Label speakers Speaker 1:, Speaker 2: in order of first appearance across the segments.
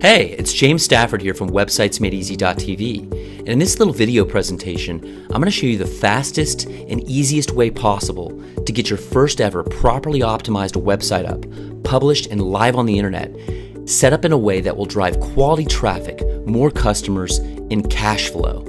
Speaker 1: Hey, it's James Stafford here from WebsitesMadeEasy.tv, and in this little video presentation, I'm going to show you the fastest and easiest way possible to get your first ever properly optimized website up, published and live on the internet, set up in a way that will drive quality traffic, more customers, and cash flow.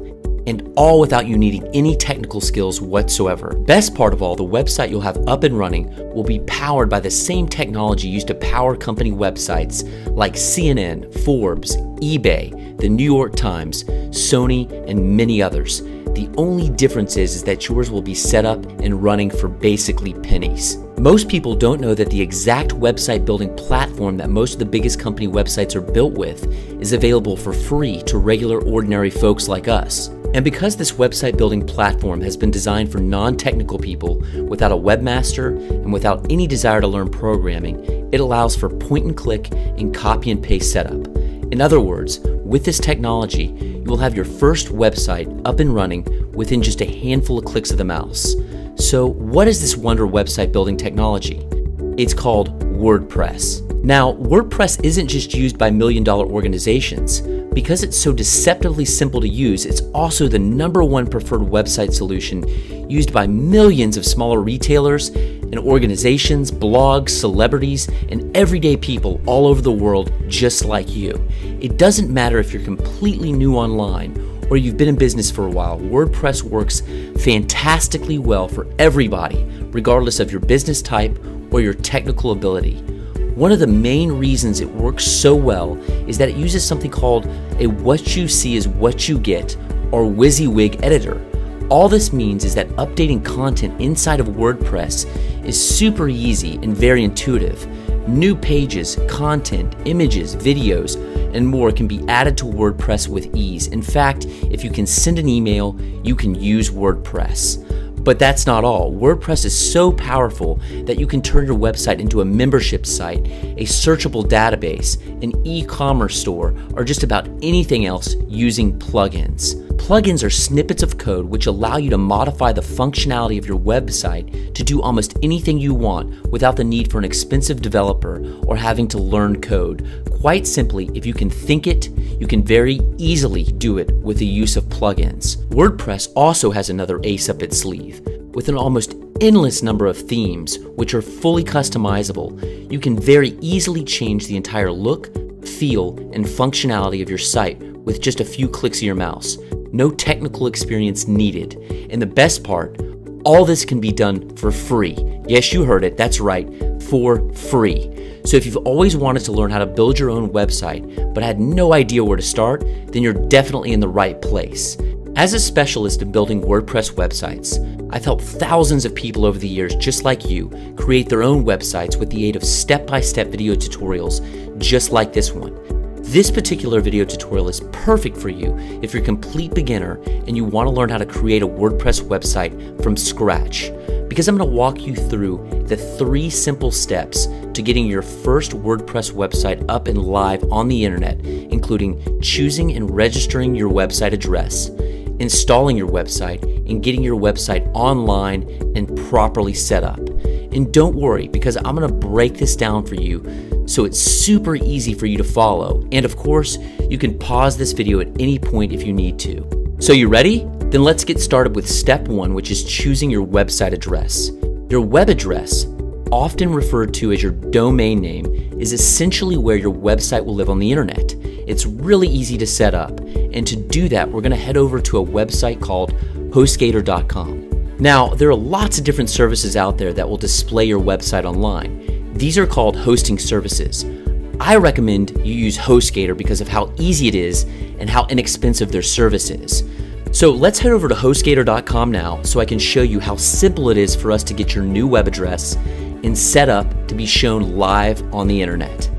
Speaker 1: And all without you needing any technical skills whatsoever. Best part of all, the website you'll have up and running will be powered by the same technology used to power company websites like CNN, Forbes, eBay, the New York Times, Sony, and many others. The only difference is that yours will be set up and running for basically pennies. Most people don't know that the exact website building platform that most of the biggest company websites are built with is available for free to regular ordinary folks like us. And because this website building platform has been designed for non-technical people without a webmaster and without any desire to learn programming, it allows for point and click and copy and paste setup. In other words, with this technology, you will have your first website up and running within just a handful of clicks of the mouse. So what is this wonder website building technology? It's called WordPress. Now, WordPress isn't just used by million-dollar organizations. Because it's so deceptively simple to use, it's also the #1 preferred website solution used by millions of smaller retailers and organizations, blogs, celebrities, and everyday people all over the world just like you. It doesn't matter if you're completely new online or you've been in business for a while, WordPress works fantastically well for everybody, regardless of your business type or your technical ability. One of the main reasons it works so well is that it uses something called a what you see is what you get, or WYSIWYG editor. All this means is that updating content inside of WordPress is super easy and very intuitive. New pages, content, images, videos, and more can be added to WordPress with ease. In fact, if you can send an email, you can use WordPress. But that's not all. WordPress is so powerful that you can turn your website into a membership site, a searchable database, an e-commerce store, or just about anything else using plugins. Plugins are snippets of code which allow you to modify the functionality of your website to do almost anything you want without the need for an expensive developer or having to learn code. Quite simply, if you can think it, you can very easily do it with the use of plugins. WordPress also has another ace up its sleeve. With an almost endless number of themes, which are fully customizable, you can very easily change the entire look, feel, and functionality of your site with just a few clicks of your mouse. No technical experience needed. And the best part, all this can be done for free. Yes, you heard it, that's right, for free. So if you've always wanted to learn how to build your own website but had no idea where to start, then you're definitely in the right place. As a specialist in building WordPress websites, I've helped thousands of people over the years just like you create their own websites with the aid of step-by-step video tutorials just like this one. This particular video tutorial is perfect for you if you're a complete beginner and you want to learn how to create a WordPress website from scratch, because I'm going to walk you through the 3 simple steps to getting your first WordPress website up and live on the internet, including choosing and registering your website address, installing your website, and getting your website online and properly set up. And don't worry, because I'm going to break this down for you so it's super easy for you to follow. And of course, you can pause this video at any point if you need to. So you ready? Then let's get started with step 1, which is choosing your website address. Your web address, often referred to as your domain name, is essentially where your website will live on the internet. It's really easy to set up, and to do that, we're going to head over to a website called HostGator.com. Now, there are lots of different services out there that will display your website online. These are called hosting services. I recommend you use HostGator because of how easy it is and how inexpensive their service is. So let's head over to HostGator.com now so I can show you how simple it is for us to get your new web address and set up to be shown live on the internet.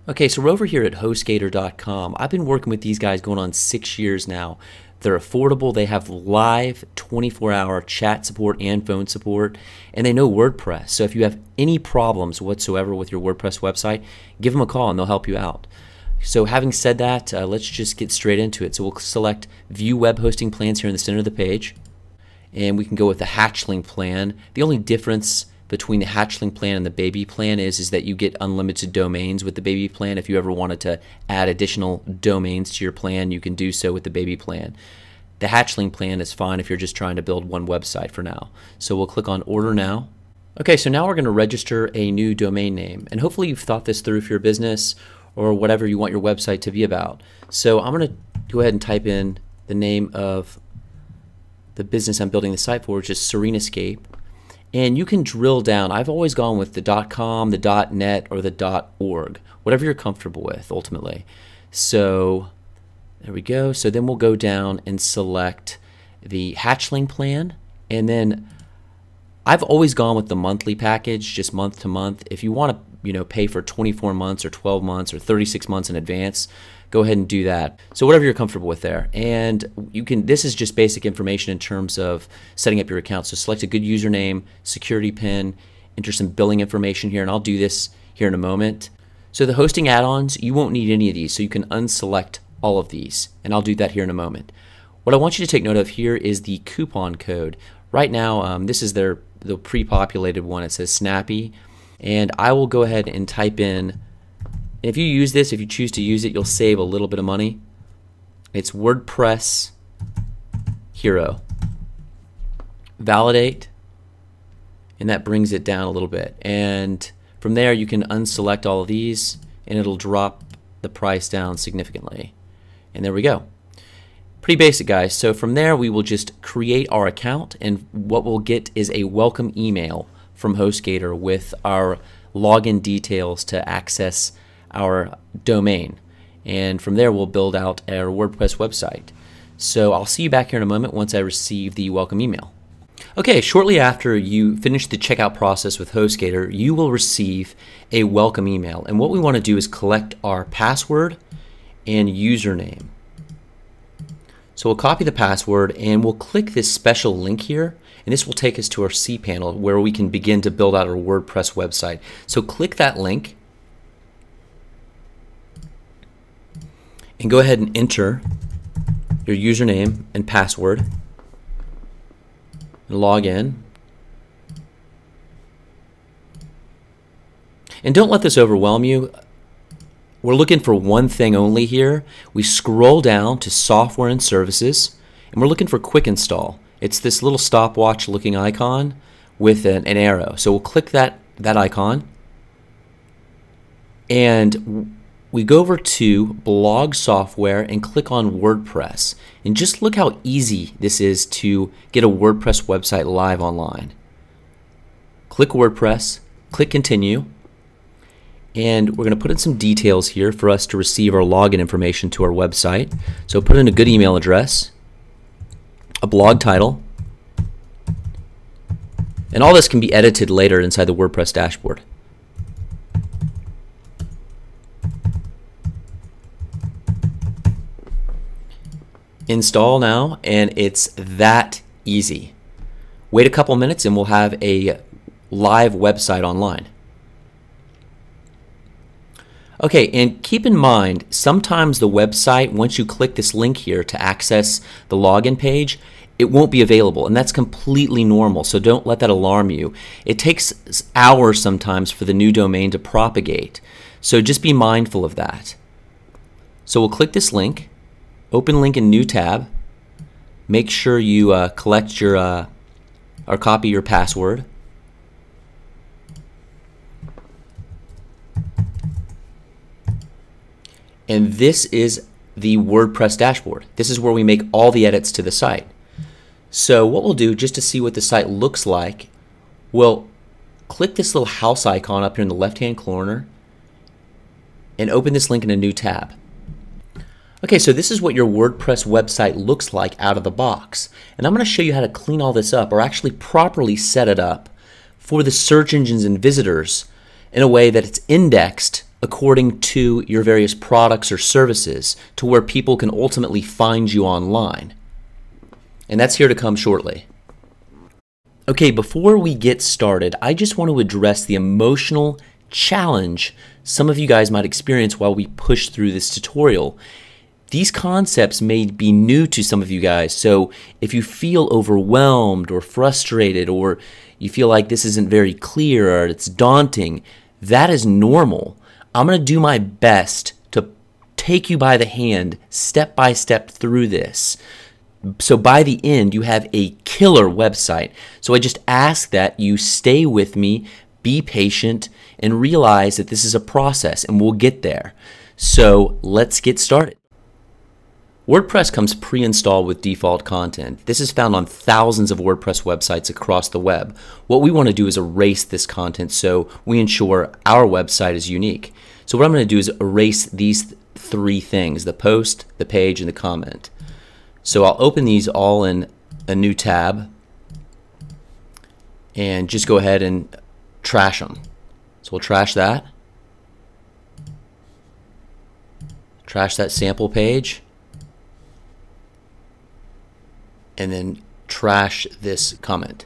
Speaker 1: Okay, so we're over here at HostGator.com. I've been working with these guys going on 6 years now. They're affordable, they have live 24-hour chat support and phone support, and they know WordPress. So if you have any problems whatsoever with your WordPress website, give them a call and they'll help you out. So having said that, let's just get straight into it. So we'll select View Web Hosting Plans here in the center of the page, and we can go with the Hatchling plan. The only difference between the hatchling plan and the baby plan is that you get unlimited domains with the baby plan. If you ever wanted to add additional domains to your plan, you can do so with the baby plan. The hatchling plan is fine if you're just trying to build one website for now. So we'll click on Order Now. Okay, so now we're going to register a new domain name, and hopefully you've thought this through for your business or whatever you want your website to be about. So I'm going to go ahead and type in the name of the business I'm building the site for, which is Serenescape. And you can drill down. I've always gone with the .com, the .net, or the .org, whatever you're comfortable with ultimately. So there we go. So then we'll go down and select the hatchling plan, and then I've always gone with the monthly package, just month to month. If you want to, pay for 24 months or 12 months or 36 months in advance, go ahead and do that. So whatever you're comfortable with there. And you can, this is just basic information in terms of setting up your account. So select a good username, security pin, enter some billing information here, and I'll do this here in a moment. So the hosting add-ons, you won't need any of these, so you can unselect all of these, and I'll do that here in a moment. What I want you to take note of here is the coupon code. Right now, this is the pre-populated one. It says Snappy, and I will go ahead and type in. If you use this, if you choose to use it, you'll save a little bit of money. It's WordPress Hero. Validate, and that brings it down a little bit. And from there, you can unselect all of these, and it'll drop the price down significantly. And there we go. Pretty basic, guys. So from there, we will just create our account, and what we'll get is a welcome email from HostGator with our login details to access our domain, and from there we'll build out our WordPress website. So I'll see you back here in a moment once I receive the welcome email. Okay, shortly after you finish the checkout process with HostGator, you will receive a welcome email, and what we want to do is collect our password and username. So we'll copy the password and we'll click this special link here, and this will take us to our cPanel where we can begin to build out our WordPress website. So click that link and go ahead and enter your username and password and log in. And don't let this overwhelm you. We're looking for one thing only here. We scroll down to Software and Services, and we're looking for Quick Install. It's this little stopwatch looking icon with an arrow. So we'll click that icon, and we go over to Blog Software and click on WordPress. And just look how easy this is to get a WordPress website live online. Click WordPress, click Continue, and we're going to put in some details here for us to receive our login information to our website. So put in a good email address, a blog title, and all this can be edited later inside the WordPress dashboard. Install now, and it's that easy. Wait a couple minutes and we'll have a live website online. Okay, and keep in mind, sometimes the website, once you click this link here to access the login page, it won't be available, and that's completely normal, so don't let that alarm you. It takes hours sometimes for the new domain to propagate, so just be mindful of that. So we'll click this link, open link in new tab, make sure you collect your or copy your password. And this is the WordPress dashboard. This is where we make all the edits to the site. So what we'll do, just to see what the site looks like, we'll click this little house icon up here in the left-hand corner and open this link in a new tab. Okay, so this is what your WordPress website looks like out of the box. And I'm going to show you how to clean all this up, or actually properly set it up for the search engines and visitors in a way that it's indexed according to your various products or services to where people can ultimately find you online. And that's here to come shortly. Okay, before we get started, I just want to address the emotional challenge some of you guys might experience while we push through this tutorial. These concepts may be new to some of you guys, so if you feel overwhelmed or frustrated, or you feel like this isn't very clear or it's daunting, that is normal. I'm going to do my best to take you by the hand step by step through this. So by the end, you have a killer website. So I just ask that you stay with me, be patient, and realize that this is a process and we'll get there. So let's get started. WordPress comes pre-installed with default content. This is found on thousands of WordPress websites across the web. What we want to do is erase this content so we ensure our website is unique. So what I'm going to do is erase these three things: the post, the page, and the comment. So I'll open these all in a new tab and just go ahead and trash them. So we'll trash that. Trash that sample page. And then trash this comment.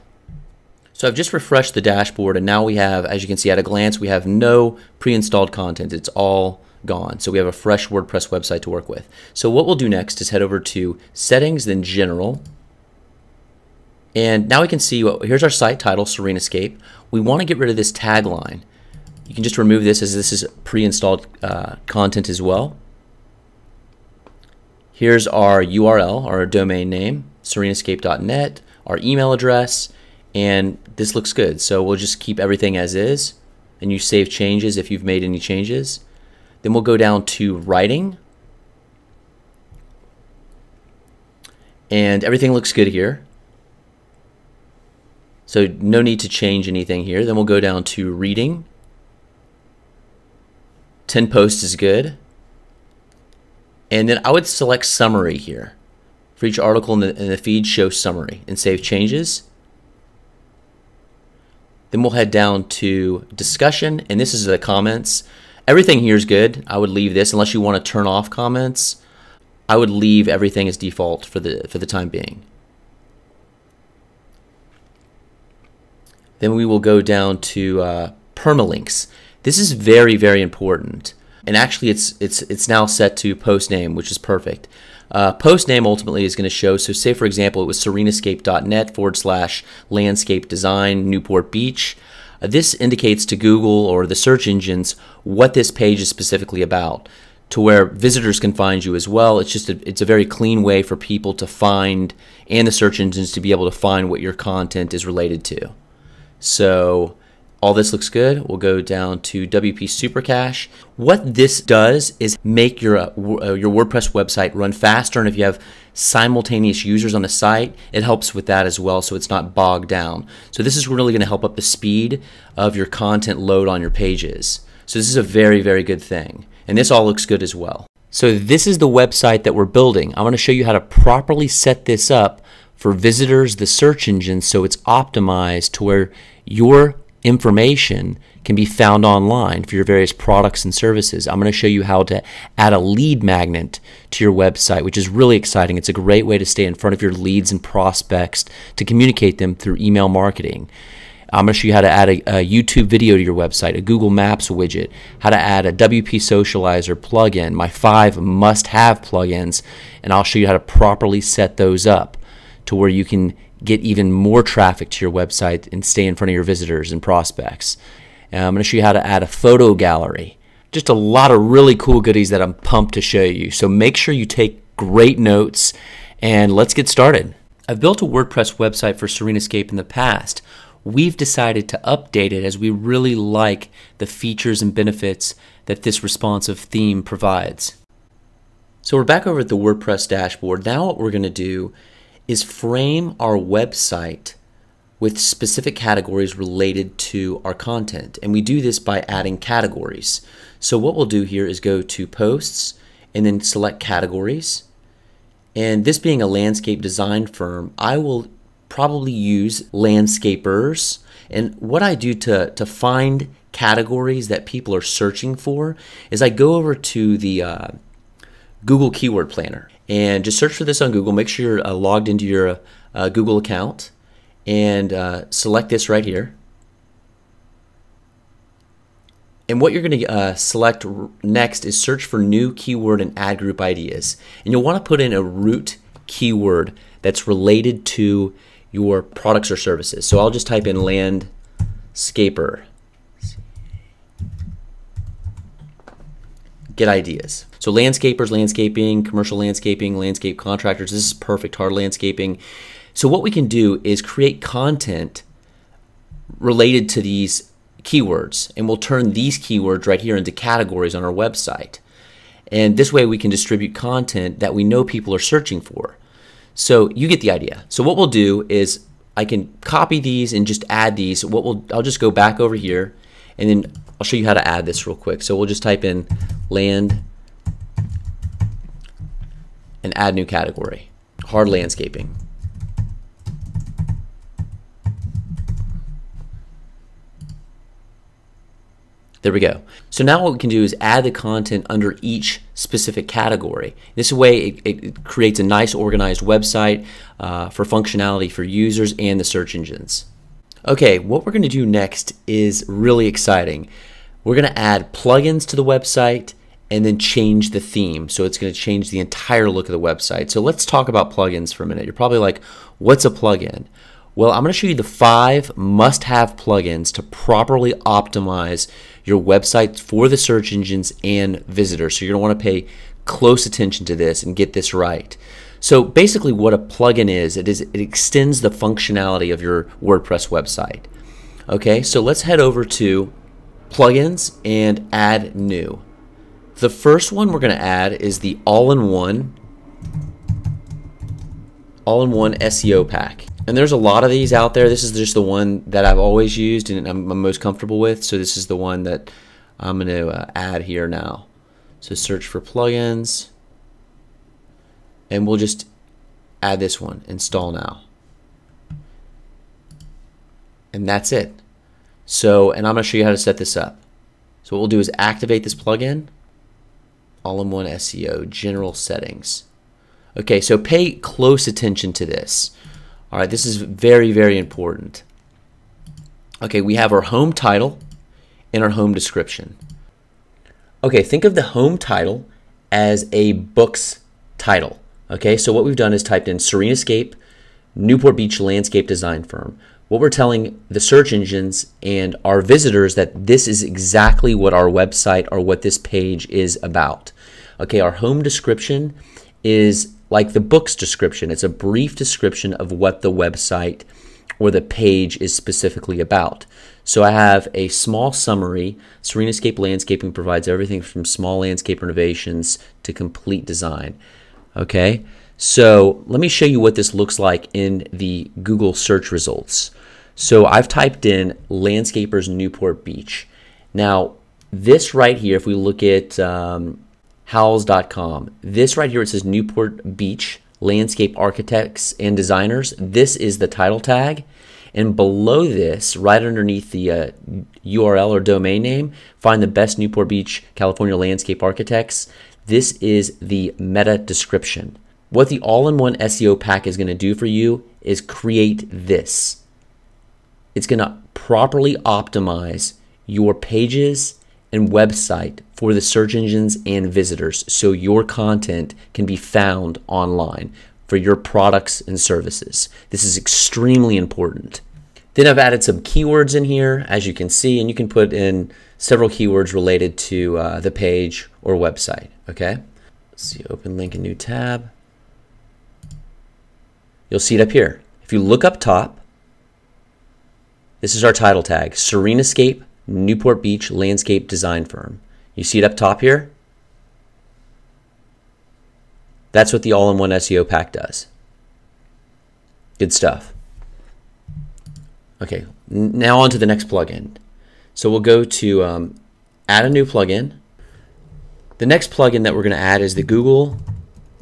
Speaker 1: So I've just refreshed the dashboard, and now we have, as you can see at a glance, we have no pre-installed content. It's all gone. So we have a fresh WordPress website to work with. So what we'll do next is head over to Settings, then General. And now we can see, here's our site title, Serenescape. We want to get rid of this tagline. You can just remove this, as this is pre-installed content as well. Here's our URL, our domain name, serenescape.net, our email address, and this looks good. So we'll just keep everything as is, and you save changes if you've made any changes. Then we'll go down to writing, and everything looks good here. So no need to change anything here. Then we'll go down to reading. 10 posts is good. And then I would select summary here. For each article in the feed, show summary and save changes. Then we'll head down to discussion, and this is the comments. Everything here is good. I would leave this unless you want to turn off comments. I would leave everything as default for the time being. Then we will go down to permalinks. This is very, very important. And actually it's now set to post name, which is perfect. Post name ultimately is going to show, so say for example it was serenescape.net/landscape design Newport Beach. This indicates to Google or the search engines what this page is specifically about, to where visitors can find you as well. It's a very clean way for people to find, and the search engines to be able to find what your content is related to. So all this looks good. We'll go down to WP Supercache. What this does is make your WordPress website run faster, and if you have simultaneous users on the site, it helps with that as well, so it's not bogged down. So this is really going to help up the speed of your content load on your pages. So this is a very, very good thing, and this all looks good as well. So this is the website that we're building. I'm going to show you how to properly set this up for visitors, the search engine, so it's optimized to where your information can be found online for your various products and services. I'm going to show you how to add a lead magnet to your website, which is really exciting. It's a great way to stay in front of your leads and prospects to communicate them through email marketing. I'm going to show you how to add a YouTube video to your website, a Google Maps widget, how to add a WP Socializer plugin, my 5 must-have plugins, and I'll show you how to properly set those up to where you can get even more traffic to your website and stay in front of your visitors and prospects. And I'm going to show you how to add a photo gallery. Just a lot of really cool goodies that I'm pumped to show you. So make sure you take great notes, and let's get started. I've built a WordPress website for Serenescape in the past. We've decided to update it as we really like the features and benefits that this responsive theme provides. So we're back over at the WordPress dashboard. Now what we're going to do is frame our website with specific categories related to our content. And we do this by adding categories. So what we'll do here is go to Posts and then select Categories. And this being a landscape design firm, I will probably use landscapers. And what I do to find categories that people are searching for is I go over to the Google Keyword Planner and just search for this on Google. Make sure you're logged into your Google account and select this right here. And what you're going to select next is search for new keyword and ad group ideas. And you'll want to put in a root keyword that's related to your products or services. So I'll just type in landscaper. Get ideas. So landscapers, landscaping, commercial landscaping, landscape contractors. This is perfect, hard landscaping. So what we can do is create content related to these keywords, and we'll turn these keywords right here into categories on our website. And this way we can distribute content that we know people are searching for. So you get the idea. So what we'll do is I can copy these and just add these. I'll just go back over here, and then I'll show you how to add this real quick. So we'll just type in land and add new category, hard landscaping. There we go. So now what we can do is add the content under each specific category. This way it creates a nice organized website for functionality for users and the search engines. Okay, what we're going to do next is really exciting. We're going to add plugins to the website and then change the theme. So it's going to change the entire look of the website. So let's talk about plugins for a minute. You're probably like, what's a plugin? Well, I'm going to show you the 5 must-have plugins to properly optimize your website for the search engines and visitors. So you're going to want to pay close attention to this and get this right. So basically what a plugin is, it extends the functionality of your WordPress website. Okay, so let's head over to plugins and add new. The first one we're going to add is the all-in-one SEO pack. And there's a lot of these out there. This is just the one that I've always used and I'm most comfortable with. So this is the one that I'm going to add here now. So search for plugins, and we'll just add this one, install now. And that's it. So, and I'm going to show you how to set this up. So what we'll do is activate this plugin, all-in-one SEO, general settings. Okay, so pay close attention to this. All right, this is very, very important. Okay, we have our home title and our home description. Okay, think of the home title as a book's title. Okay, so what we've done is typed in Serenascape, Newport Beach landscape design firm. What we're telling the search engines and our visitors that this is exactly what our website or what this page is about. Okay, our home description is like the book's description. It's a brief description of what the website or the page is specifically about. So I have a small summary. Serenascape Landscaping provides everything from small landscape renovations to complete design. Okay, so let me show you what this looks like in the Google search results. So I've typed in landscapers Newport Beach. Now this right here, if we look at howls.com, this right here, it says Newport Beach landscape architects and designers. This is the title tag, and below this, right underneath the URL or domain name, find the best Newport Beach California landscape architects. This is the meta description. What the all-in-one SEO pack is going to do for you is create this. It's going to properly optimize your pages and website for the search engines and visitors so your content can be found online for your products and services. This is extremely important. Then I've added some keywords in here, as you can see, and you can put in several keywords related to the page or website. Okay, let's see, open link, a new tab. You'll see it up here. If you look up top, this is our title tag, Serenascape Newport Beach landscape design firm. You see it up top here? That's what the all-in-one SEO pack does. Good stuff. Okay, now on to the next plugin. So we'll go to add a new plugin. The next plugin that we're going to add is the Google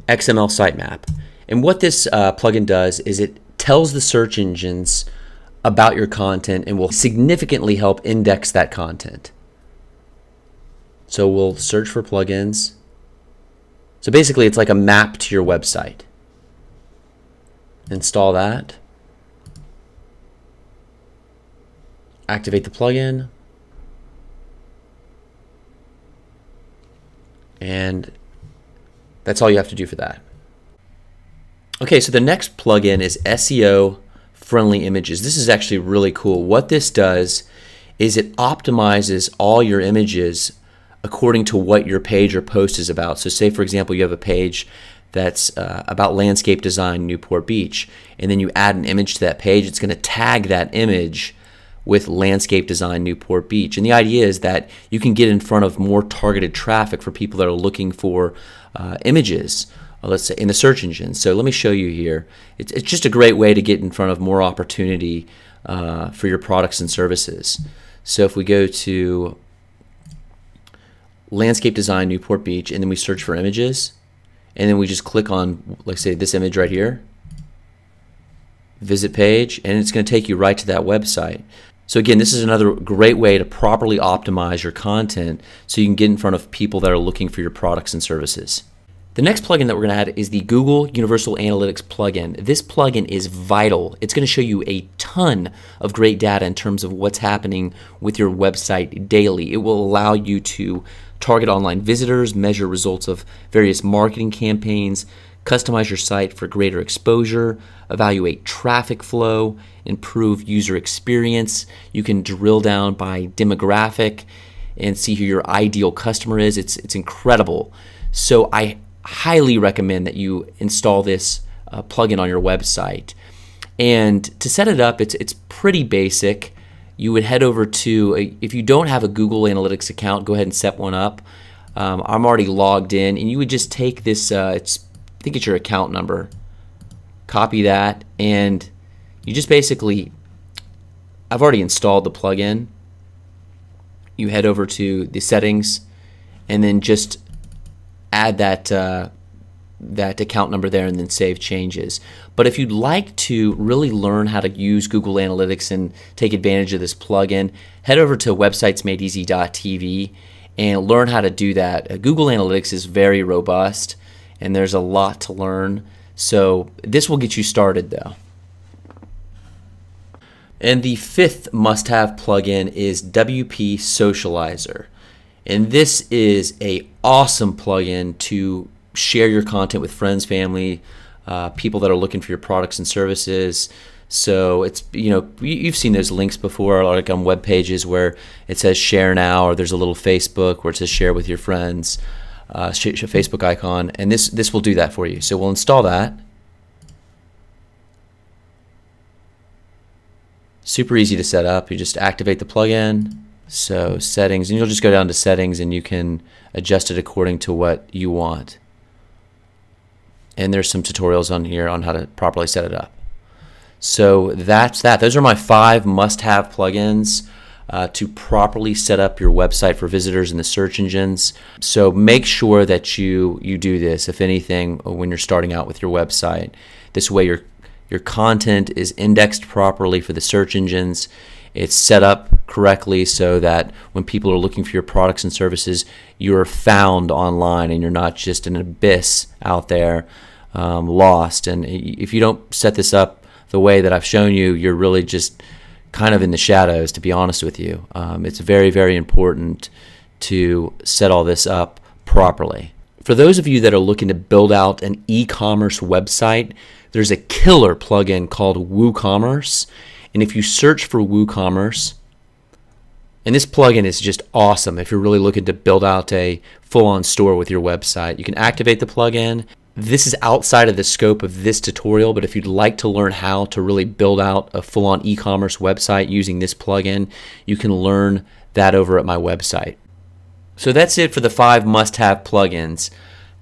Speaker 1: XML sitemap. And what this plugin does is it tells the search engines about your content and will significantly help index that content. So we'll search for plugins. So basically it's like a map to your website. Install that. Activate the plugin. And that's all you have to do for that. Okay, so the next plugin is SEO friendly images. This is actually really cool. What this does is it optimizes all your images according to what your page or post is about. So say, for example, you have a page that's about landscape design Newport Beach, and then you add an image to that page. It's going to tag that image with landscape design Newport Beach. And the idea is that you can get in front of more targeted traffic for people that are looking for images, let's say in the search engine. So let me show you here. It's just a great way to get in front of more opportunity for your products and services. So if we go to landscape design Newport Beach, and then we search for images, and then we just click on, like say, this image right here, visit page, and it's going to take you right to that website. So again, this is another great way to properly optimize your content so you can get in front of people that are looking for your products and services. The next plugin that we're going to add is the Google Universal Analytics plugin. This plugin is vital. It's going to show you a ton of great data in terms of what's happening with your website daily. It will allow you to target online visitors, measure results of various marketing campaigns, customize your site for greater exposure, evaluate traffic flow, improve user experience. You can drill down by demographic and see who your ideal customer is. It's incredible. So I highly recommend that you install this plugin on your website. And to set it up, it's pretty basic. You would head over to, if you don't have a Google Analytics account, go ahead and set one up. I'm already logged in, and you would just take this, I think it's your account number, copy that, and you just basically, I've already installed the plugin. You head over to the settings, and then just add that account number there, and then save changes. But if you'd like to really learn how to use Google Analytics and take advantage of this plugin, head over to websitesmadeeasy.tv and learn how to do that. Google Analytics is very robust, and there's a lot to learn. So this will get you started though. And the fifth must-have plugin is WP Socializer. And this is an awesome plugin to share your content with friends, family, people that are looking for your products and services. So it's, you've seen those links before, like on web pages where it says share now, or there's a little Facebook where it says share with your friends, Facebook icon, and this will do that for you. So we'll install that. Super easy to set up. You just activate the plugin. So settings, and you'll just go down to settings, and you can adjust it according to what you want. And there's some tutorials on here on how to properly set it up. So that's that. Those are my 5 must-have plugins to properly set up your website for visitors in the search engines. So make sure that you do this, if anything, when you're starting out with your website. This way your content is indexed properly for the search engines. It's set up correctly so that when people are looking for your products and services, you're found online and you're not just an abyss out there lost. And if you don't set this up the way that I've shown you, you're really just kind of in the shadows, to be honest with you. It's very, very important to set all this up properly. For those of you that are looking to build out an e-commerce website, there's a killer plugin called WooCommerce. And if you search for WooCommerce, and this plugin is just awesome if you're really looking to build out a full-on store with your website. You can activate the plugin. This is outside of the scope of this tutorial, but if you'd like to learn how to really build out a full-on e-commerce website using this plugin, you can learn that over at my website. So that's it for the 5 must-have plugins.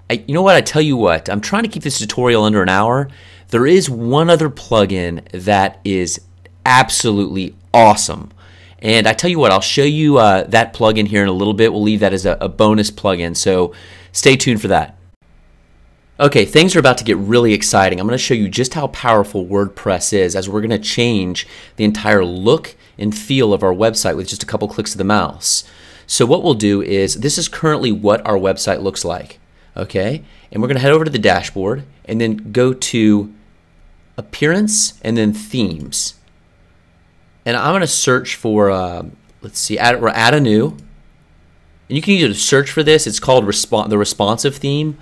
Speaker 1: You know what? I tell you what, I'm trying to keep this tutorial under an hour. There is one other plugin that is absolutely awesome. And I tell you what, I'll show you that plugin here in a little bit. We'll leave that as a bonus plugin, so stay tuned for that. Okay, things are about to get really exciting. I'm going to show you just how powerful WordPress is, as we're going to change the entire look and feel of our website with just a couple clicks of the mouse. So what we'll do is, this is currently what our website looks like. Okay, and we're going to head over to the dashboard and then go to Appearance and then Themes. And I'm going to search for, let's see, add a new. And you can either search for this. It's called the responsive theme.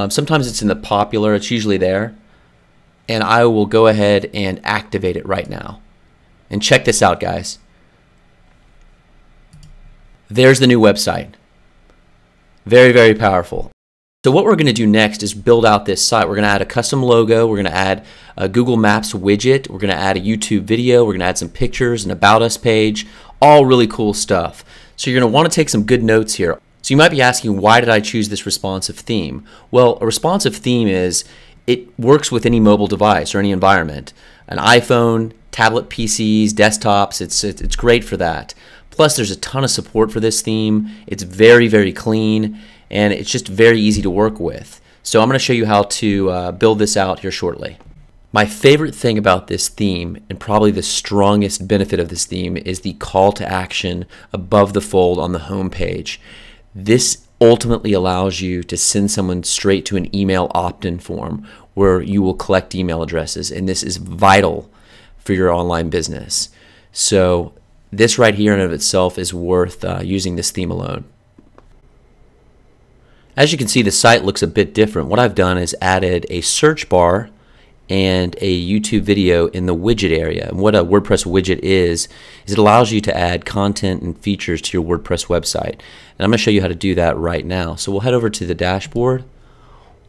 Speaker 1: Sometimes it's in the popular. It's usually there. and I will go ahead and activate it right now. And check this out, guys. There's the new website. Very, very powerful. So what we're going to do next is build out this site. We're going to add a custom logo. We're going to add a Google Maps widget. We're going to add a YouTube video. We're going to add some pictures, an About Us page, all really cool stuff. So you're going to want to take some good notes here. So you might be asking, why did I choose this responsive theme? Well, a responsive theme is it works with any mobile device or any environment. An iPhone, tablet PCs, desktops, it's great for that. Plus, there's a ton of support for this theme. It's very, very clean, and it's just very easy to work with. So I'm going to show you how to build this out here shortly. My favorite thing about this theme, and probably the strongest benefit of this theme, is the call to action above the fold on the home page. This ultimately allows you to send someone straight to an email opt-in form where you will collect email addresses, and this is vital for your online business. So this right here in and of itself is worth using this theme alone. As you can see, the site looks a bit different. What I've done is added a search bar and a YouTube video in the widget area. And what a WordPress widget is it allows you to add content and features to your WordPress website. And I'm going to show you how to do that right now. So we'll head over to the dashboard,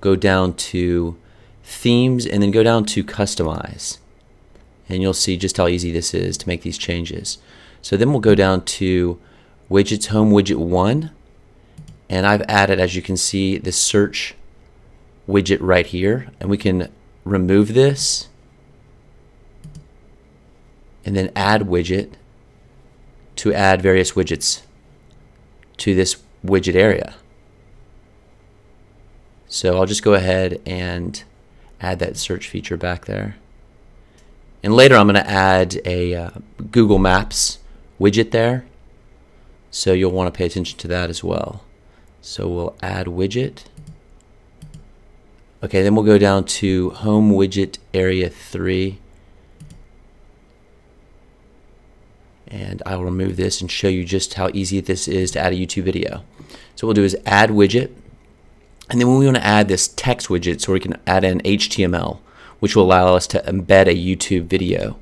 Speaker 1: go down to themes, and then go down to customize. And you'll see just how easy this is to make these changes. So then we'll go down to widgets, home widget 1, and I've added, as you can see, the search widget right here, and we can remove this and then add widget to add various widgets to this widget area. So I'll just go ahead and add that search feature back there. And later I'm going to add a Google Maps widget there, so you'll want to pay attention to that as well. So we'll add widget. Okay, then we'll go down to home widget area 3, and I will remove this and show you just how easy this is to add a YouTube video. So what we'll do is add widget, and then we want to add this text widget so we can add in HTML, which will allow us to embed a YouTube video.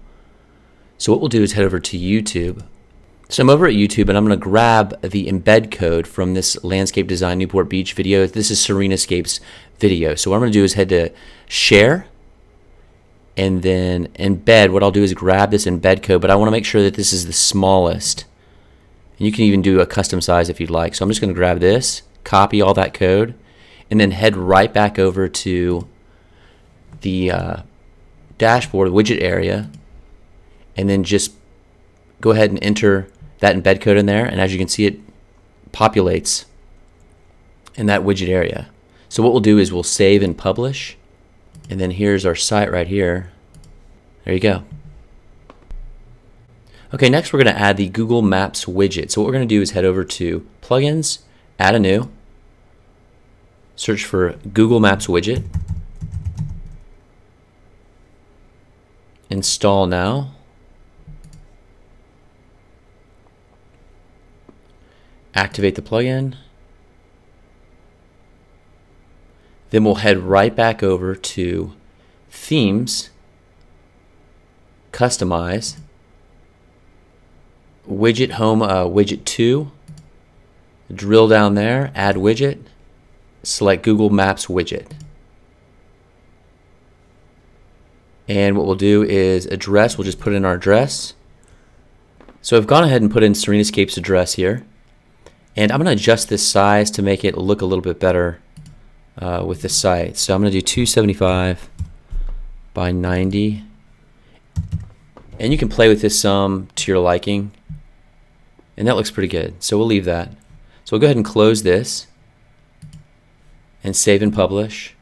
Speaker 1: So what we'll do is head over to YouTube. So I'm over at YouTube, and I'm going to grab the embed code from this Landscape Design Newport Beach video. This is Serenascape's video. So what I'm going to do is head to Share, and then Embed. What I'll do is grab this embed code, but I want to make sure that this is the smallest. And you can even do a custom size if you'd like. So I'm just going to grab this, copy all that code, and then head right back over to the dashboard widget area, and then just go ahead and enter that embed code in there, and as you can see, it populates in that widget area. So what we'll do is we'll save and publish, and then here's our site right here. There you go. Okay, next we're going to add the Google Maps widget. So what we're going to do is head over to Plugins, Add a New, search for Google Maps widget, Install Now, activate the plugin. Then we'll head right back over to Themes, Customize, Widget Home Widget 2, drill down there, Add Widget, select Google Maps Widget. And what we'll do is address, we'll just put in our address. So I've gone ahead and put in Serenascape's address here. And I'm going to adjust this size to make it look a little bit better with the site. So I'm going to do 275 by 90. And you can play with this some to your liking. And that looks pretty good. So we'll leave that. So we'll go ahead and close this and save and publish.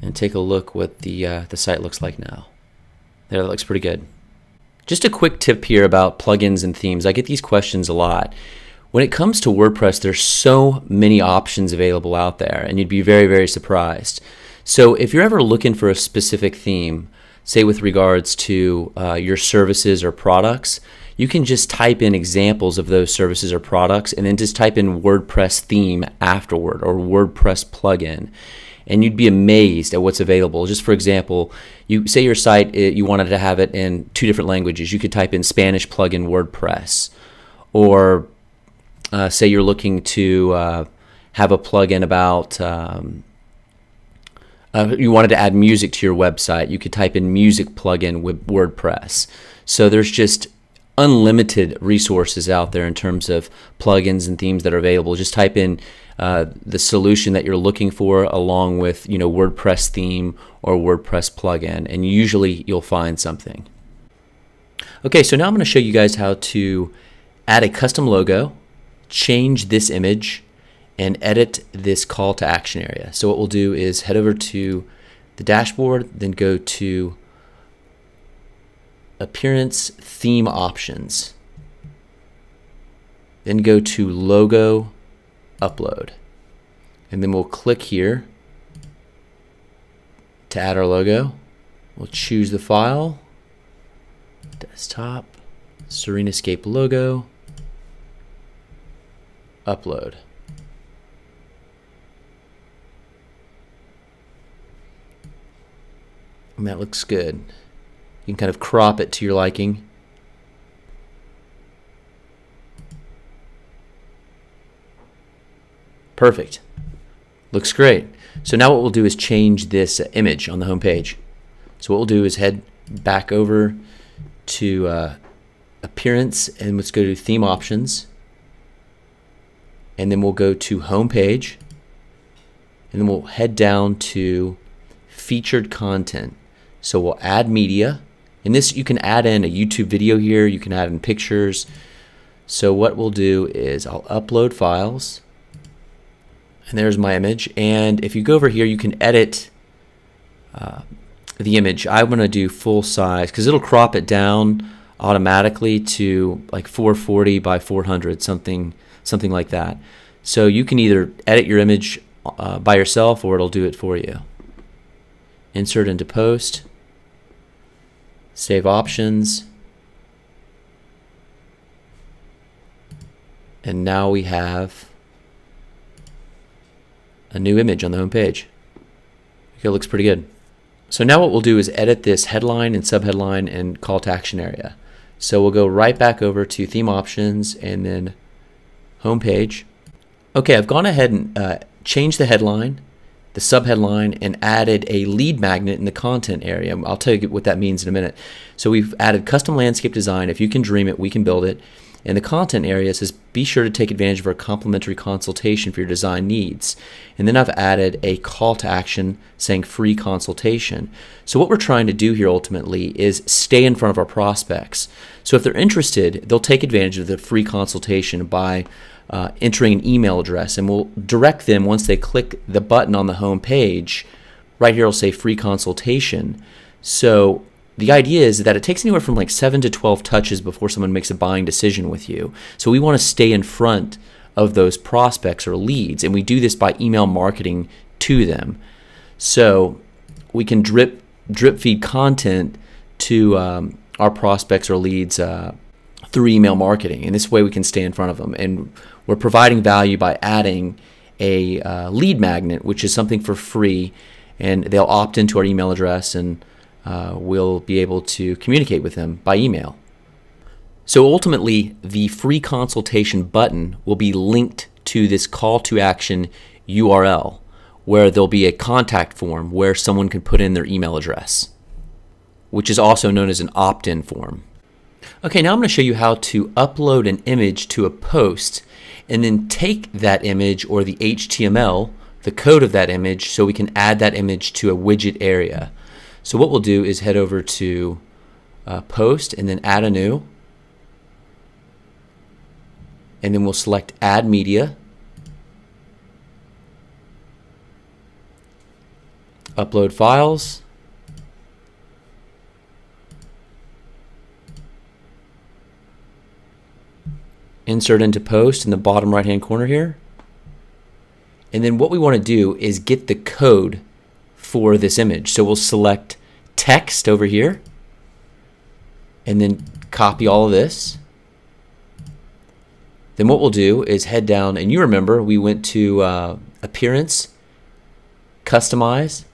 Speaker 1: And take a look what the site looks like now. There, that looks pretty good. Just a quick tip here about plugins and themes. I get these questions a lot. When it comes to WordPress, there's so many options available out there, and you'd be very, very surprised. So if you're ever looking for a specific theme, say with regards to your services or products, you can just type in examples of those services or products and then just type in WordPress theme afterward or WordPress plugin. and you'd be amazed at what's available. Just for example, you say your site, you wanted to have it in 2 different languages. You could type in Spanish plugin WordPress, or say you're looking to have a plugin about you wanted to add music to your website. You could type in music plugin with WordPress. So there's just unlimited resources out there in terms of plugins and themes that are available. Just type in the solution that you're looking for along with WordPress theme or WordPress plugin, and usually you'll find something. Okay, so now I'm going to show you guys how to add a custom logo, change this image, and edit this call to action area. So what we'll do is head over to the dashboard, then go to Appearance Theme Options, then go to Logo Upload, and then we'll click here to add our logo. We'll choose the file, desktop, Serenescape logo, upload. And that looks good. You can kind of crop it to your liking. Perfect. Looks great. So now what we'll do is change this image on the home page. So what we'll do is head back over to Appearance, and let's go to Theme Options, and then we'll go to Home Page, and then we'll head down to Featured Content. So we'll add media, and this you can add in a YouTube video here, you can add in pictures. So what we'll do is I'll upload files, and there's my image. And if you go over here, you can edit the image. I want to do full size because it'll crop it down automatically to like 440 by 400, something like that. So you can either edit your image by yourself, or it'll do it for you. Insert into post, save options, and now we have a new image on the home page. Okay, it looks pretty good. So now what we'll do is edit this headline and subheadline and call to action area. So we'll go right back over to Theme Options and then Home Page. Okay, I've gone ahead and changed the headline, the subheadline, and added a lead magnet in the content area. I'll tell you what that means in a minute. So we've added custom landscape design. If you can dream it, we can build it. And the content area says be sure to take advantage of our complimentary consultation for your design needs. And then I've added a call to action saying free consultation. So what we're trying to do here ultimately is stay in front of our prospects. So if they're interested, they'll take advantage of the free consultation by entering an email address, and we'll direct them once they click the button on the home page. Right here it'll say free consultation. So the idea is that it takes anywhere from like 7 to 12 touches before someone makes a buying decision with you. So we want to stay in front of those prospects or leads, and we do this by email marketing to them. So we can drip feed content to our prospects or leads through email marketing, and this way we can stay in front of them. And we're providing value by adding a lead magnet, which is something for free, and they'll opt into our email address, and we'll be able to communicate with them by email. So ultimately, the free consultation button will be linked to this call to action URL, where there'll be a contact form where someone can put in their email address, which is also known as an opt-in form. Okay, now I'm going to show you how to upload an image to a post and then take that image or the HTML, the code of that image, so we can add that image to a widget area. So what we'll do is head over to Post and then Add a New, and then we'll select Add Media, Upload Files, Insert into Post in the bottom right hand corner here. And then what we want to do is get the code for this image. So we'll select text over here and then copy all of this. Then what we'll do is head down, and you remember we went to Appearance, customize.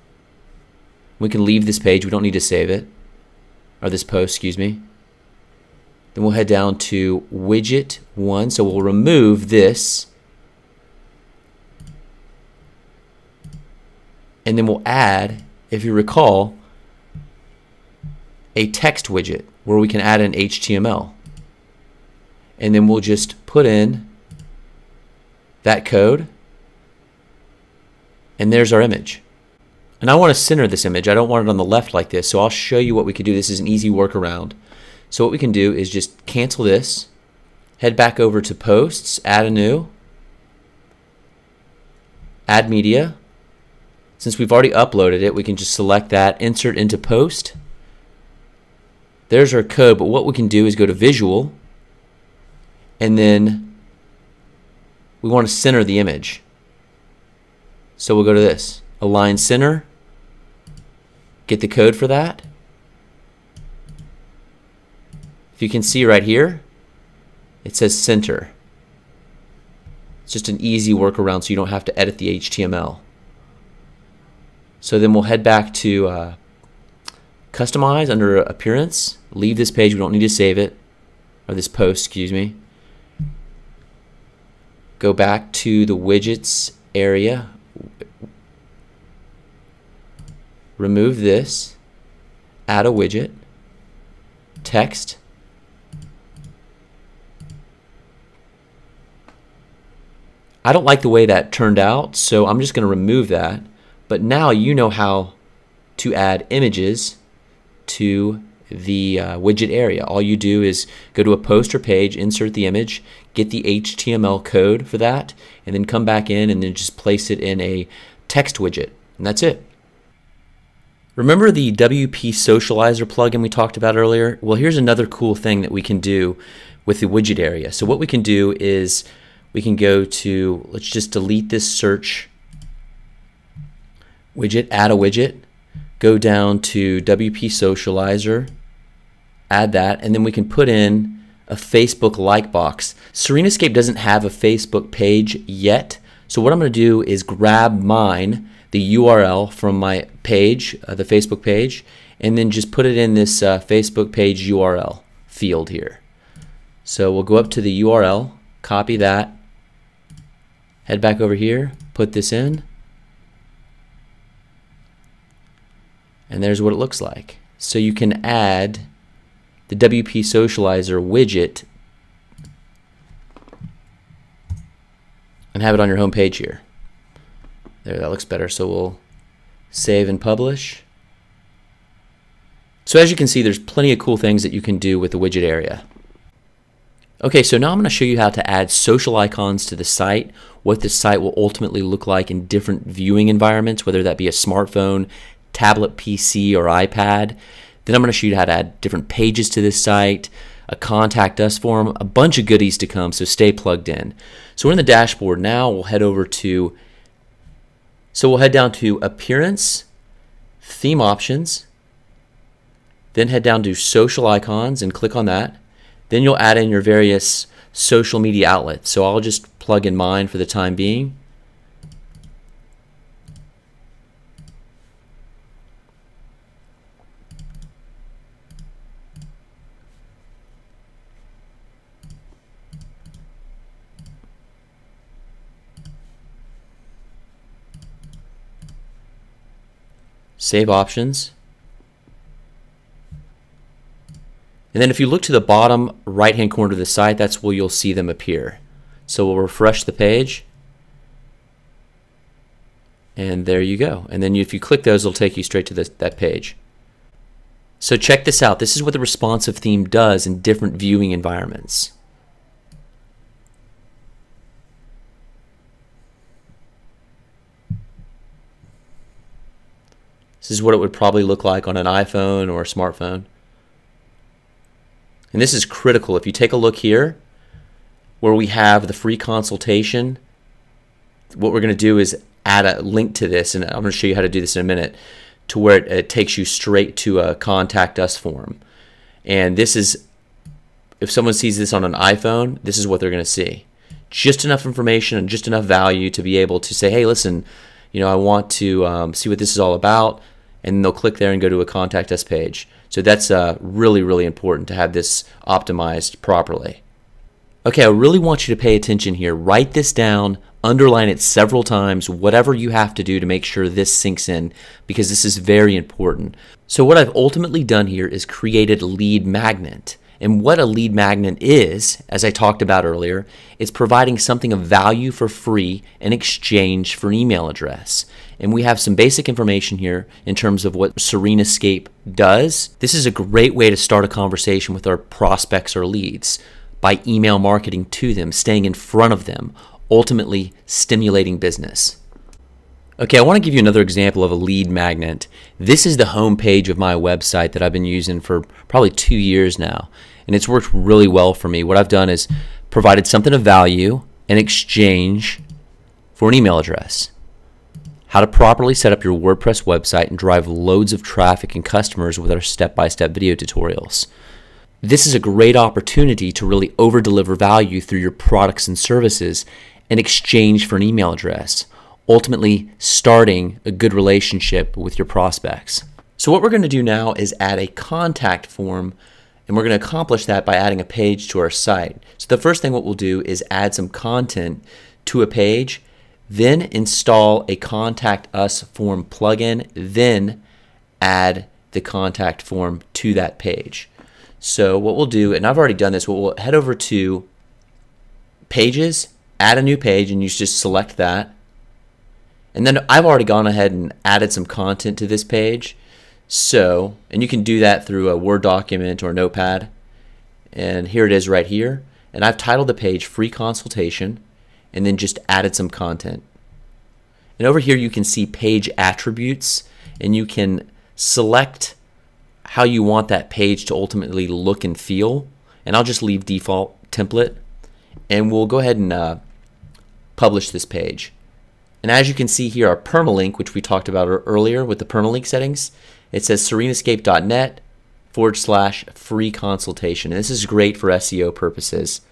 Speaker 1: We can leave this page. We don't need to save it, or this post, excuse me. Then we'll head down to widget 1. So we'll remove this. And then we'll add, if you recall, a text widget where we can add an HTML. And then we'll just put in that code. And there's our image. And I want to center this image. I don't want it on the left like this. So I'll show you what we could do. This is an easy workaround. So what we can do is just cancel this, head back over to posts, add a new, add media. Since we've already uploaded it, we can just select that, insert into post. There's our code, but what we can do is go to visual, and then we want to center the image. So we'll go to this, align center, get the code for that. If you can see right here, it says center. It's just an easy workaround so you don't have to edit the HTML. So then we'll head back to customize under appearance, leave this page, we don't need to save it, or this post, excuse me. Go back to the widgets area, remove this, add a widget, text, I don't like the way that turned out, so I'm just going to remove that. But now you know how to add images to the widget area. All you do is go to a poster page, insert the image, get the HTML code for that, and then come back in and then just place it in a text widget. And that's it. Remember the WP Socializer plugin we talked about earlier? Well, here's another cool thing that we can do with the widget area. So what we can do is we can go to, let's just delete this search widget, add a widget, go down to WP Socializer, add that, and then we can put in a Facebook like box. Serenascape doesn't have a Facebook page yet, so what I'm going to do is grab mine, the URL from my page, the Facebook page, and then just put it in this Facebook page URL field here. So we'll go up to the URL, copy that, head back over here, put this in, and there's what it looks like. So you can add the WP Socializer widget and have it on your home page here. There, that looks better. So we'll save and publish. So as you can see, there's plenty of cool things that you can do with the widget area. Okay, so now I'm going to show you how to add social icons to the site, what the site will ultimately look like in different viewing environments, whether that be a smartphone, tablet PC, or iPad. Then I'm going to show you how to add different pages to this site, a contact us form, a bunch of goodies to come, so stay plugged in. So we're in the dashboard now. We'll head over to, we'll head down to Appearance, Theme Options, then head down to Social Icons and click on that. Then you'll add in your various social media outlets. So I'll just plug in mine for the time being. Save options. And then if you look to the bottom right hand corner of the site, that's where you'll see them appear. So we'll refresh the page. And there you go. And then if you click those, it'll take you straight to that page. So check this out. This is what the responsive theme does in different viewing environments. This is what it would probably look like on an iPhone or a smartphone. And this is critical. If you take a look here, where we have the free consultation, what we're going to do is add a link to this, and I'm going to show you how to do this in a minute, to where it takes you straight to a contact us form. And this is, if someone sees this on an iPhone, this is what they're going to see. Just enough information and just enough value to be able to say, hey, listen, I want to see what this is all about, and they'll click there and go to a contact us page. So that's really, really important to have this optimized properly. Okay, I really want you to pay attention here. Write this down, underline it several times, whatever you have to do to make sure this sinks in, because this is very important. So what I've ultimately done here is created a lead magnet. And what a lead magnet is, as I talked about earlier, is providing something of value for free in exchange for an email address. And we have some basic information here in terms of what Serenescape does. This is a great way to start a conversation with our prospects or leads by email marketing to them, staying in front of them, ultimately stimulating business. Okay, I want to give you another example of a lead magnet. This is the home page of my website that I've been using for probably 2 years now, and it's worked really well for me. What I've done is provided something of value in exchange for an email address. How to properly set up your WordPress website and drive loads of traffic and customers with our step-by-step video tutorials. This is a great opportunity to really over-deliver value through your products and services in exchange for an email address, ultimately starting a good relationship with your prospects. So what we're going to do now is add a contact form, and we're going to accomplish that by adding a page to our site. So the first thing what we'll do is add some content to a page, then install a Contact Us form plugin, then add the contact form to that page. So what we'll do, and I've already done this, we'll head over to Pages, add a new page, and you just select that. And then I've already gone ahead and added some content to this page. So, and you can do that through a Word document or Notepad. And here it is right here. And I've titled the page Free Consultation, and then just added some content. And over here you can see page attributes, and you can select how you want that page to ultimately look and feel. And I'll just leave default template, and we'll go ahead and publish this page. And as you can see here, our permalink, which we talked about earlier with the permalink settings, it says serenescape.net/free consultation. And this is great for SEO purposes,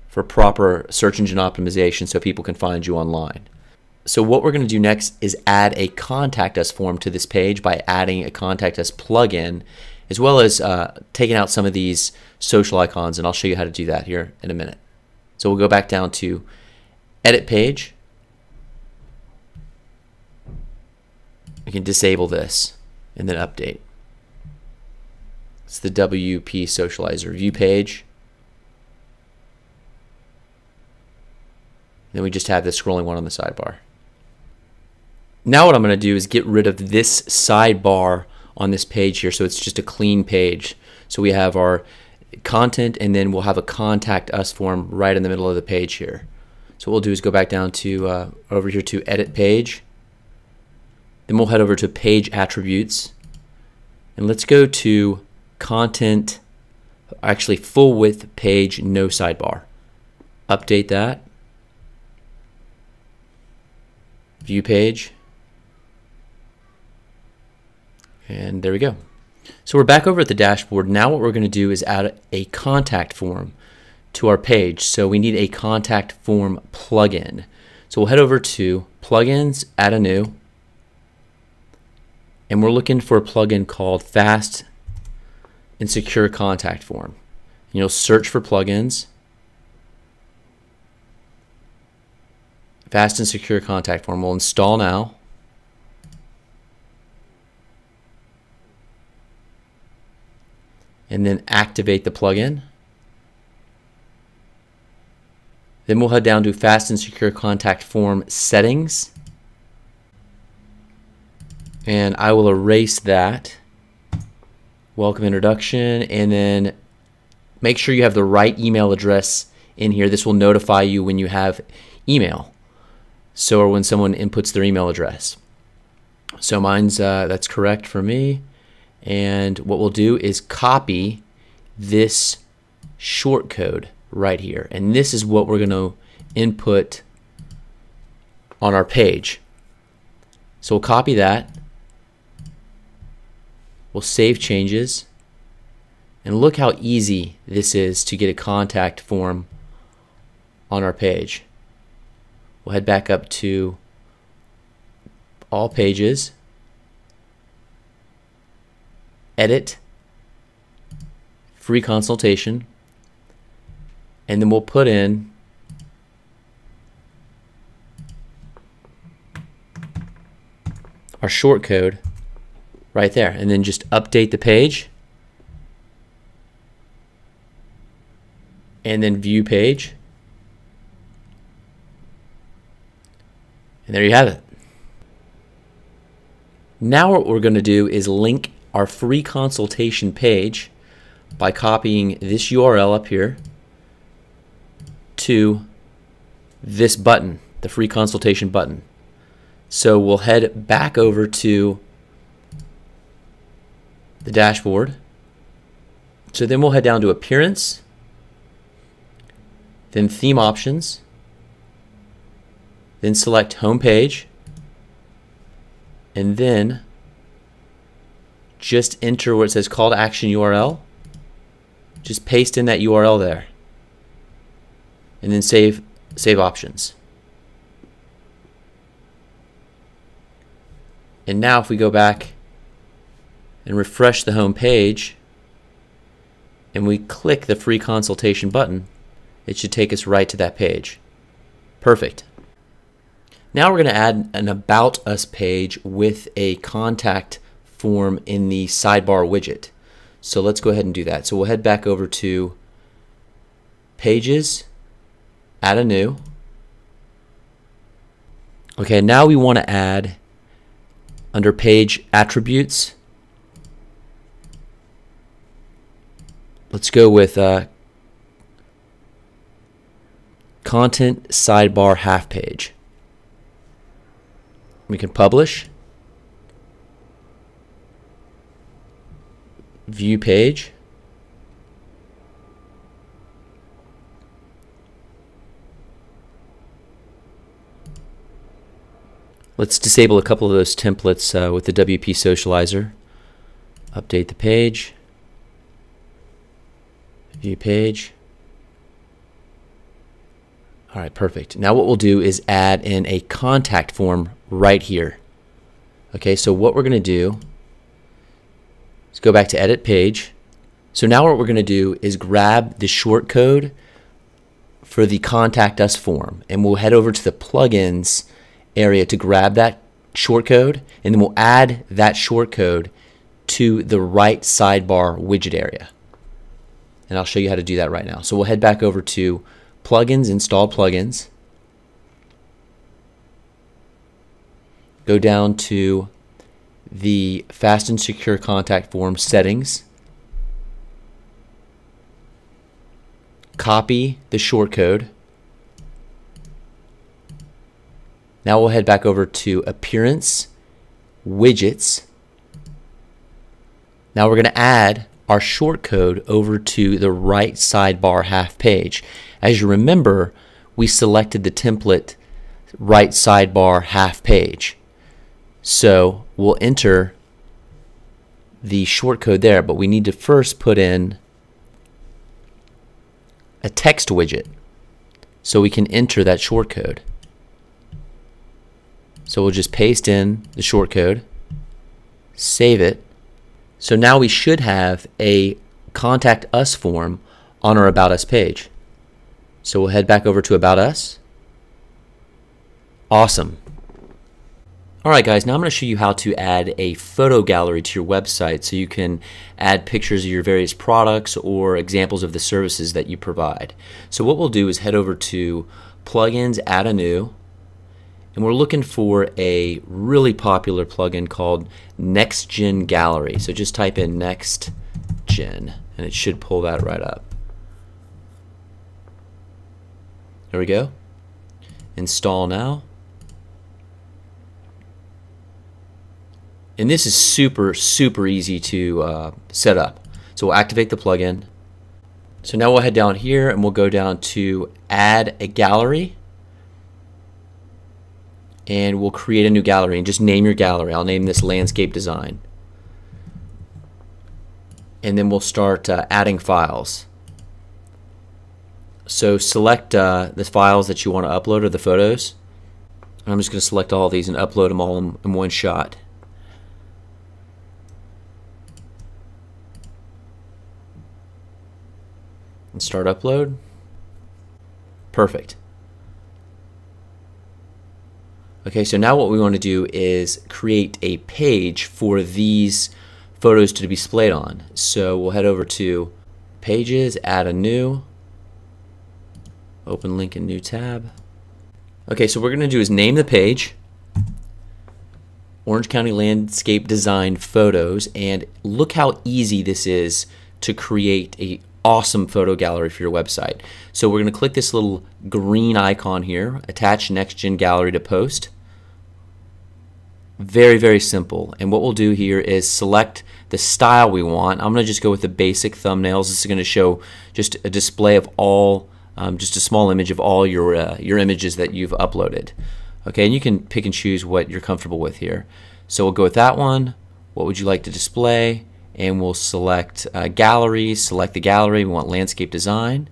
Speaker 1: for proper search engine optimization so people can find you online. So what we're going to do next is add a Contact Us form to this page by adding a Contact Us plugin, as well as taking out some of these social icons, and I'll show you how to do that here in a minute. So we'll go back down to Edit Page. We can disable this and then update. It's the WP Socializer view page. Then we just have this scrolling one on the sidebar. Now what I'm going to do is get rid of this sidebar on this page here, so it's just a clean page. So we have our content, and then we'll have a Contact Us form right in the middle of the page here. So what we'll do is go back down to over here to Edit Page. Then we'll head over to Page Attributes, and let's go to Content, actually Full Width Page, no sidebar. Update that. View page. And there we go. So we're back over at the dashboard. Now what we're going to do is add a contact form to our page. So we need a contact form plugin. So we'll head over to Plugins, add a new, and we're looking for a plugin called Fast and Secure Contact Form. And you'll search for plugins, Fast and Secure Contact Form. We'll install now. And then activate the plugin. Then we'll head down to Fast and Secure Contact Form Settings. And I will erase that. Welcome introduction, and then make sure you have the right email address in here. This will notify you when you have email. So, or when someone inputs their email address. So mine's, that's correct for me. And what we'll do is copy this short code right here. And this is what we're going to input on our page. So we'll copy that. We'll save changes. And look how easy this is to get a contact form on our page. We'll head back up to all pages, edit, free consultation, and then we'll put in our short code right there, and then just update the page, and then view page, and there you have it. Now what we're going to do is link our free consultation page by copying this URL up here to this button, the free consultation button. So we'll head back over to the dashboard. So then we'll head down to Appearance, then Theme Options, then select Home Page, and then just enter where it says Call to Action URL. Just paste in that URL there, and then save options. And now if we go back and refresh the home page and we click the free consultation button, it should take us right to that page. Perfect. Now we're going to add an About Us page with a contact form in the sidebar widget. So let's go ahead and do that. So we'll head back over to Pages, add a new. Okay, now we want to add under Page Attributes. Let's go with Content Sidebar Half Page. We can publish, view page, let's disable a couple of those templates with the WP Socializer. Update the page, view page. Alright, perfect. Now what we'll do is add in a contact form right here. Okay, so what we're going to do is go back to Edit Page. So now what we're going to do is grab the short code for the Contact Us form, and we'll head over to the Plugins area to grab that short code, and then we'll add that short code to the right sidebar widget area. And I'll show you how to do that right now. So we'll head back over to Plugins, Install Plugins. Go down to the Fast and Secure Contact Form settings. Copy the shortcode. Now we'll head back over to Appearance, Widgets. Now we're going to add our shortcode over to the right sidebar half page. As you remember, we selected the template right sidebar half page. So we'll enter the shortcode there, but we need to first put in a text widget so we can enter that shortcode. So we'll just paste in the shortcode, save it. So now we should have a Contact Us form on our About Us page. So we'll head back over to About Us. Awesome. Alright guys, now I'm going to show you how to add a photo gallery to your website so you can add pictures of your various products or examples of the services that you provide. So what we'll do is head over to Plugins, Add a New, and we're looking for a really popular plugin called Next Gen Gallery. So just type in Next Gen and it should pull that right up. There we go. Install now. And this is super easy to set up. So we'll activate the plugin. So now we'll head down here and we'll go down to Add a Gallery. And we'll create a new gallery and just name your gallery. I'll name this Landscape Design. And then we'll start adding files. So select the files that you want to upload or the photos. I'm just going to select all of these and upload them all in one shot. And start upload. Perfect. Okay, so now what we want to do is create a page for these photos to be displayed on. So we'll head over to Pages, add a new, open link in new tab. Okay, so what we're going to do is name the page Orange County Landscape Design Photos, and look how easy this is to create a awesome photo gallery for your website. So we're going to click this little green icon here, attach next gen gallery to post. Very, very simple. And what we'll do here is select the style we want. I'm going to just go with the basic thumbnails. This is going to show just a display of all, just a small image of all your images that you've uploaded. Okay, and you can pick and choose what you're comfortable with here. So we'll go with that one. What would you like to display? And we'll select galleries, select the gallery. We want landscape design.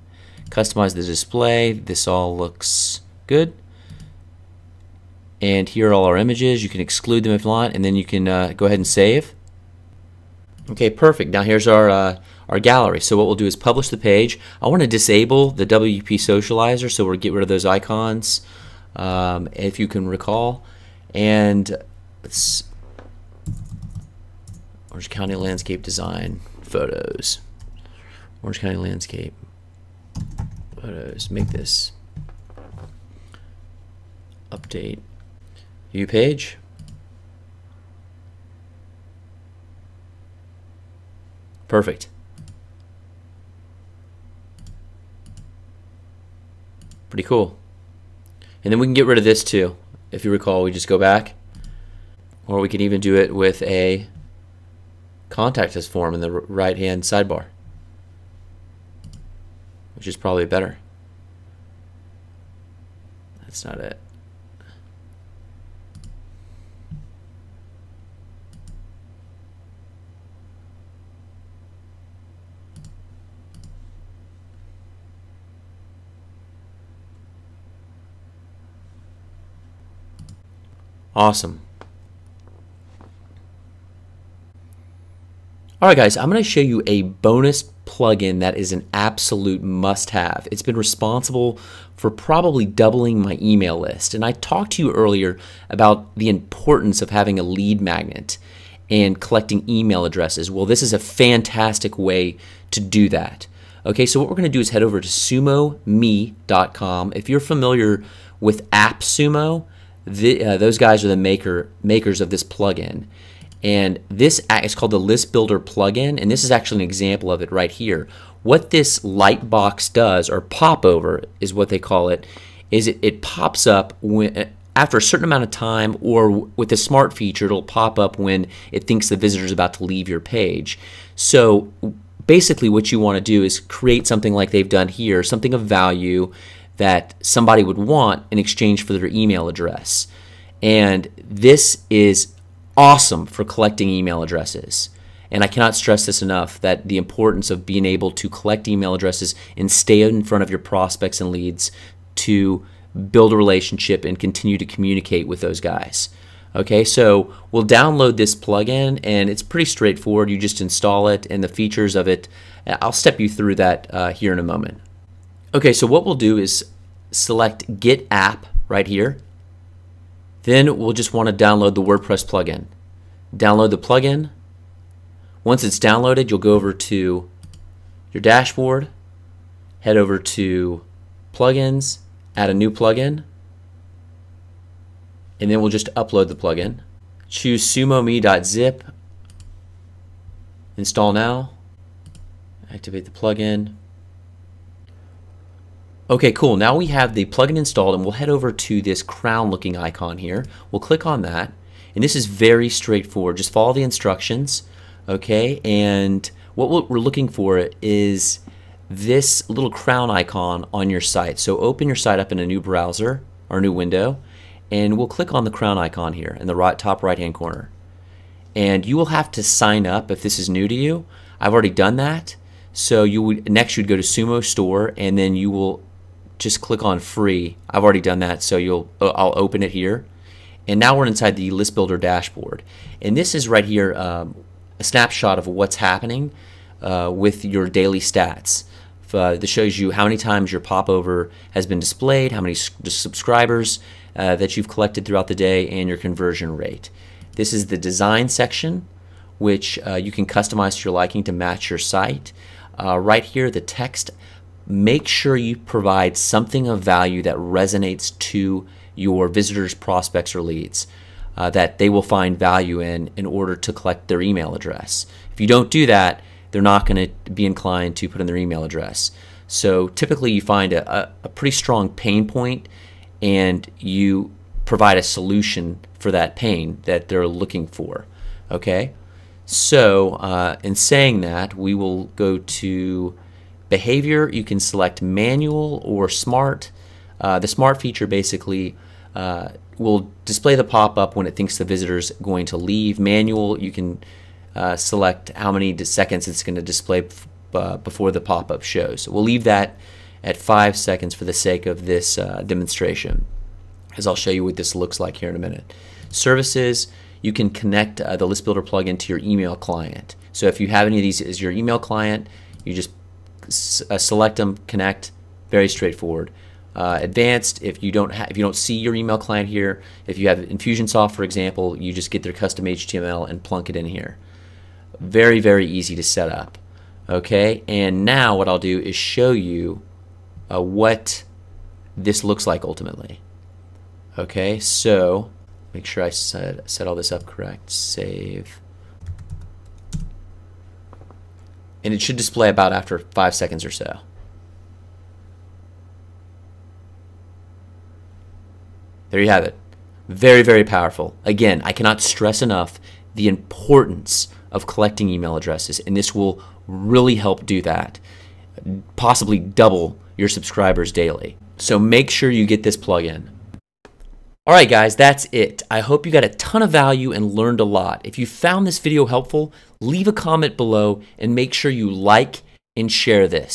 Speaker 1: Customize the display. This all looks good. And here are all our images. You can exclude them if you want, and then you can go ahead and save. Okay, perfect. Now here's our gallery. So what we'll do is publish the page. I want to disable the WP Socializer, so we'll get rid of those icons, if you can recall. And let's Orange County Landscape Design Photos. Orange County Landscape Photos. Make this update. View page. Perfect. Pretty cool. And then we can get rid of this too. If you recall, we just go back. Or we can even do it with a contact us form in the right hand sidebar, which is probably better. That's not it. Awesome. Alright guys, I'm going to show you a bonus plugin that is an absolute must-have. It's been responsible for probably doubling my email list. And I talked to you earlier about the importance of having a lead magnet and collecting email addresses. Well, this is a fantastic way to do that. Okay, so what we're going to do is head over to sumome.com. If you're familiar with AppSumo, those guys are the makers of this plugin. And this is called the List Builder plugin, and this is actually an example of it right here. What this light box does, or popover is what they call it, is it pops up when, after a certain amount of time, or with the smart feature, it'll pop up when it thinks the visitor is about to leave your page. So basically what you want to do is create something like they've done here, something of value that somebody would want in exchange for their email address. And this is awesome for collecting email addresses. And I cannot stress this enough, that the importance of being able to collect email addresses and stay in front of your prospects and leads to build a relationship and continue to communicate with those guys. Okay, so we'll download this plugin, and it's pretty straightforward. You just install it, and the features of it, I'll step you through that here in a moment. Okay, so what we'll do is select Get App right here. Then we'll just want to download the WordPress plugin. Download the plugin. Once it's downloaded, you'll go over to your dashboard, head over to Plugins, add a new plugin, and then we'll just upload the plugin. Choose sumome.zip, install now, activate the plugin. Okay, cool. Now we have the plugin installed, and we'll head over to this crown looking icon here. We'll click on that, and this is very straightforward. Just follow the instructions, okay? And what we're looking for is this little crown icon on your site. So open your site up in a new browser or a new window, and we'll click on the crown icon here in the top right hand corner. And you will have to sign up if this is new to you. I've already done that. So next you'd go to Sumo Store, and then you will just click on free. I've already done that, so I'll open it here. And now we're inside the List Builder dashboard. And this is right here a snapshot of what's happening with your daily stats. This shows you how many times your popover has been displayed, how many subscribers that you've collected throughout the day, and your conversion rate. This is the design section, which you can customize to your liking to match your site. Right here, the text, make sure you provide something of value that resonates to your visitors, prospects, or leads that they will find value in order to collect their email address. If you don't do that, they're not going to be inclined to put in their email address. So typically you find a pretty strong pain point and you provide a solution for that pain that they're looking for. Okay? So in saying that, we will go to behavior. You can select manual or smart. The smart feature basically will display the pop-up when it thinks the visitor's going to leave. Manual, you can select how many seconds it's going to display before the pop-up shows. So we'll leave that at 5 seconds for the sake of this demonstration, as I'll show you what this looks like here in a minute. Services, you can connect the List Builder plugin to your email client. So if you have any of these as your email client, you just select them, connect, very straightforward. Advanced, if you don't see your email client here, if you have Infusionsoft, for example, you just get their custom HTML and plunk it in here. Very, very easy to set up. Okay, and now what I'll do is show you what this looks like ultimately. Okay, so make sure I set all this up correct. Save. And it should display about after 5 seconds or so. There you have it. Very, very powerful. Again, I cannot stress enough the importance of collecting email addresses, and this will really help do that. Possibly double your subscribers daily. So make sure you get this plugin. Alright guys, that's it. I hope you got a ton of value and learned a lot. If you found this video helpful, leave a comment below and make sure you like and share this.